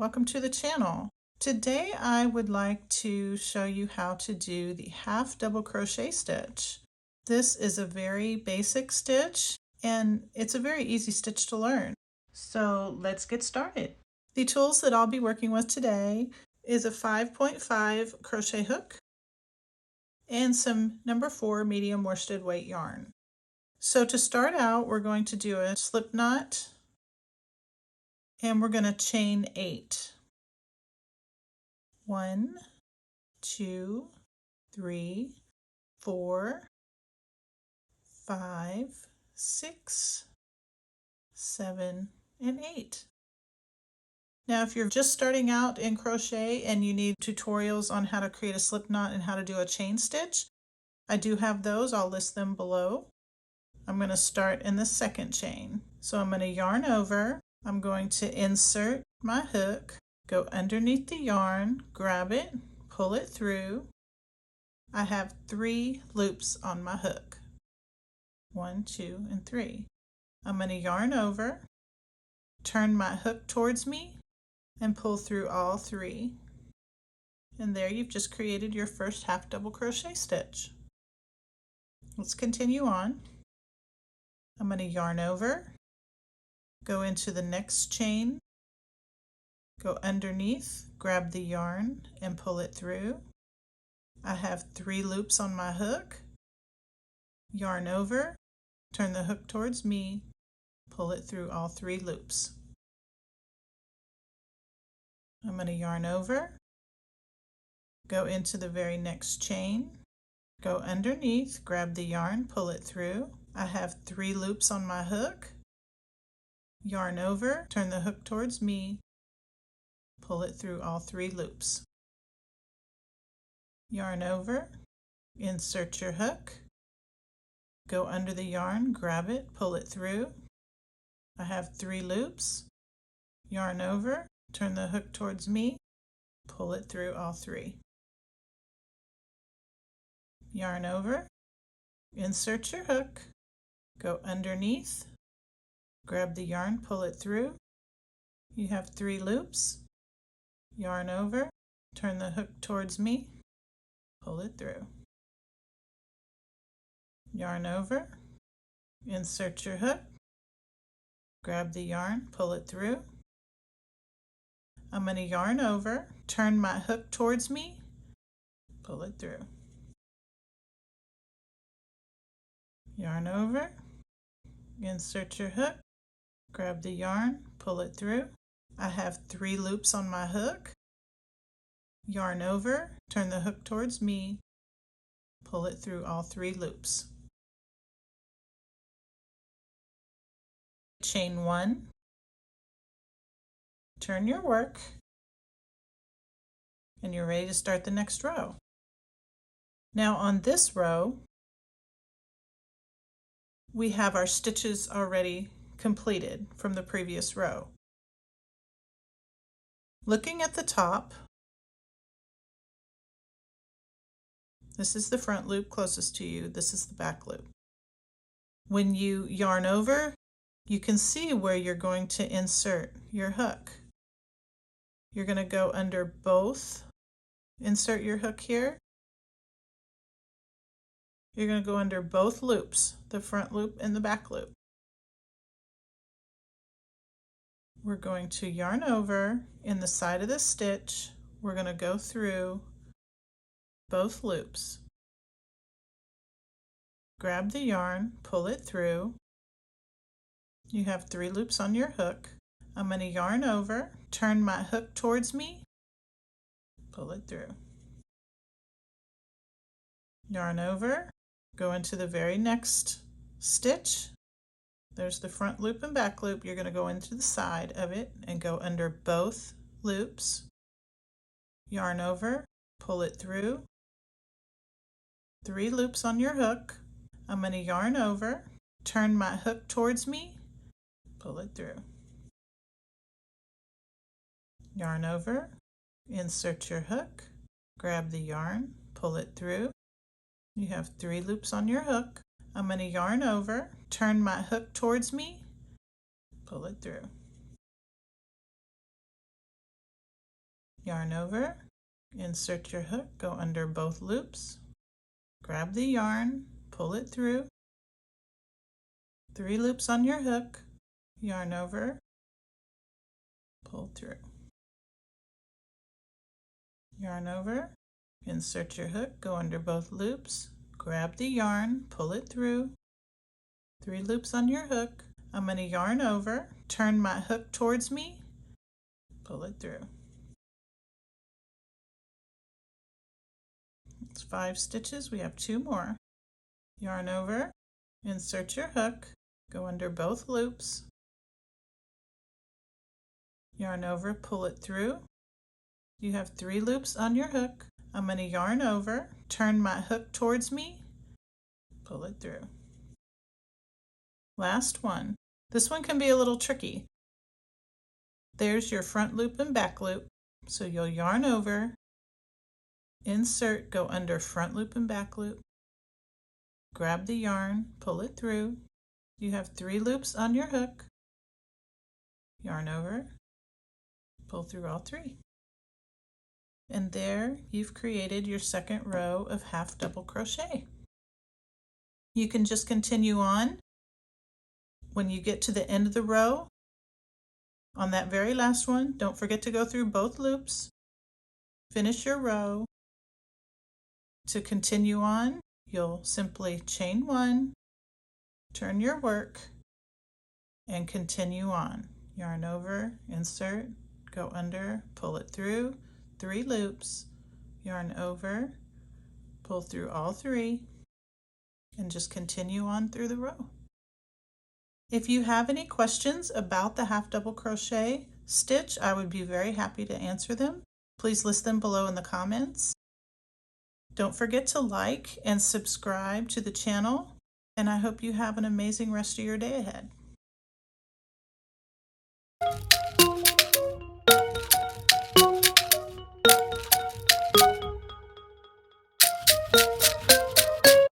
welcome to the channel. Today I would like to show you how to do the half double crochet stitch. This is a very basic stitch and it's a very easy stitch to learn. So let's get started. The tools that I'll be working with today is a 5.5 crochet hook and some number 4 medium worsted weight yarn. So to start out, we're going to do a slip knot and we're going to chain 8. 1, 2, 3, 4, 5, 6, 7, and 8. Now if you're just starting out in crochet and you need tutorials on how to create a slip knot and how to do a chain stitch, I do have those. I'll list them below. I'm going to start in the second chain. So I'm going to yarn over. I'm going to insert my hook, go underneath the yarn, grab it, pull it through. I have 3 loops on my hook. 1, 2, and 3. I'm going to yarn over, turn my hook towards me, and pull through all 3. And there you've just created your first half double crochet stitch. Let's continue on. I'm going to yarn over, go into the next chain, go underneath, grab the yarn and pull it through. I have 3 loops on my hook, yarn over, turn the hook towards me, pull it through all 3 loops. I'm going to yarn over, go into the very next chain, go underneath, grab the yarn, pull it through. I have 3 loops on my hook, yarn over, turn the hook towards me, pull it through all 3 loops. Yarn over, insert your hook, go under the yarn, grab it, pull it through. I have 3 loops, yarn over, turn the hook towards me, pull it through all 3. Yarn over, insert your hook, go underneath, grab the yarn, pull it through. You have 3 loops, yarn over, turn the hook towards me, pull it through. Yarn over, insert your hook, grab the yarn, pull it through. I'm going to yarn over, turn my hook towards me, pull it through. Yarn over, insert your hook, grab the yarn, pull it through. I have 3 loops on my hook, yarn over, turn the hook towards me, pull it through all 3 loops. Chain 1, turn your work, and you're ready to start the next row. Now on this row, we have our stitches already completed from the previous row. Looking at the top, this is the front loop closest to you, this is the back loop. When you yarn over, you can see where you're going to insert your hook. You're going to go under both, insert your hook here. You're going to go under both loops, the front loop and the back loop. We're going to yarn over in the side of the stitch. We're going to go through both loops. Grab the yarn, pull it through. You have 3 loops on your hook. I'm going to yarn over, turn my hook towards me, pull it through. Yarn over, go into the very next stitch. There's the front loop and back loop. You're going to go into the side of it and go under both loops. Yarn over, pull it through. 3 loops on your hook. I'm going to yarn over, turn my hook towards me, pull it through. Yarn over, insert your hook, grab the yarn, pull it through. You have 3 loops on your hook. I'm going to yarn over, turn my hook towards me, pull it through. yarn over, insert your hook, go under both loops, grab the yarn, pull it through, 3 loops on your hook, yarn over, pull through, yarn over, insert your hook, go under both loops, grab the yarn, pull it through, 3 loops on your hook. I'm going to yarn over, turn my hook towards me, pull it through. It's 5 stitches. We have 2 more. Yarn over, insert your hook, go under both loops, yarn over, pull it through. You have 3 loops on your hook. I'm going to yarn over, turn my hook towards me, pull it through. Last one. This one can be a little tricky. There's your front loop and back loop. So you'll yarn over, insert, go under front loop and back loop, grab the yarn, pull it through. You have 3 loops on your hook, yarn over, pull through all 3. And there you've created your second row of half double crochet. You can just continue on. When you get to the end of the row, on that very last one, don't forget to go through both loops, finish your row. To continue on, you'll simply chain 1, turn your work, and continue on. Yarn over, insert, go under, pull it through, 3 loops, yarn over, pull through all 3, and just continue on through the row. If you have any questions about the half double crochet stitch, I would be very happy to answer them. Please list them below in the comments. Don't forget to like and subscribe to the channel, and I hope you have an amazing rest of your day ahead.